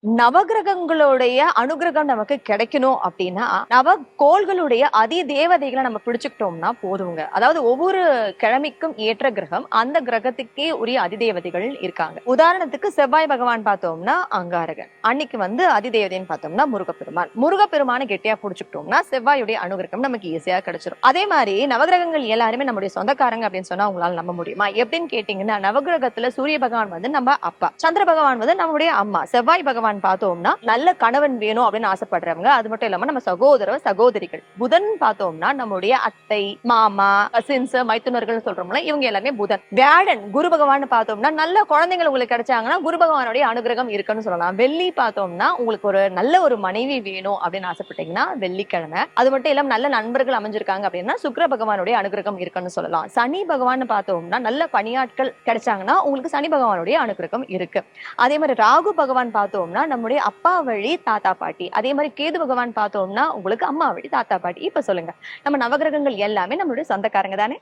நவகிரகங்களுடைய அனுகிரகம் நமக்கு கிடைக்கணும் அப்படின்னா நவகோள்களுடைய அதி தேவதைகளை நம்ம பிடிச்சுக்கிட்டோம்னா போதுங்க. அதாவது ஒவ்வொரு கிழமைக்கும் ஏற்ற கிரகம் அந்த கிரகத்துக்கே உரிய அதிதேவதைகள் இருக்காங்க. உதாரணத்துக்கு செவ்வாய் பகவான் பார்த்தோம்னா அங்காரகன், அன்னைக்கு அதிதேவதைன்னு பார்த்தோம்னா முருகப்பெருமான கெட்டியா பிடிச்சுக்கிட்டோம்னா செவ்வாயுடைய அனுகிரகம் நமக்கு ஈஸியா கிடைச்சிடும். அதே மாதிரி நவகிரகங்கள் எல்லாருமே நம்முடைய சொந்தக்காரங்க அப்படின்னு சொன்னா உங்களால நம்ப முடியுமா? எப்படின்னு கேட்டீங்கன்னா, நவகிரகத்துல சூரிய பகவான் நம்ம அப்பா, சந்திர பகவான் நம்முடைய அம்மா, செவ்வாய் பகவான் பார்த்தோம்னா நல்ல கணவன் வேணும் அப்படின்னு ஆசைப்படுறவங்க. அது மட்டும் இல்லாம நம்ம சகோதரிகள். புதன் பார்த்தோம்னா நம்முடைய அத்தை, மாமா, கசின்ஸ், மைத்துனர்கள் சொல்றோம்ல, இவங்க எல்லாமே புதன். வியாழன் குரு பகவான் பார்த்தோம்னா நல்ல குழந்தைகள் உங்களுக்கு கிடைச்சாங்கன்னா குரு பகவானுடைய அனுகிரகம் இருக்குன்னு சொல்லலாம். வெள்ளி பார்த்தோம்னா உங்களுக்கு ஒரு நல்ல ஒரு மனைவி வேணும் அப்படின்னு ஆசைப்பட்டீங்கன்னா வெள்ளிக்கிழமை. அது மட்டும் இல்லாம நல்ல நண்பர்கள் அமைஞ்சிருக்காங்க அப்படின்னா சுக்கிர பகவானுடைய அனுகிரகம் இருக்குன்னு சொல்லலாம். சனி பகவான் பார்த்தோம்னா நல்ல பணியாட்கள் கிடைச்சாங்கன்னா உங்களுக்கு சனி பகவானுடைய அனுகிரகம் இருக்கு. அதே மாதிரி ராகு பகவான் பார்த்தோம்னா நம்முடைய அப்பா வழி தாத்தா பாட்டி. அதே மாதிரி கேது பகவான் பார்த்தோம்னா உங்களுக்கு அம்மா வழி தாத்தா பாட்டி. இப்ப சொல்லுங்க, நம்ம நவகிரகங்கள் எல்லாமே நம்மளுடைய சொந்தக்காரங்க தானே?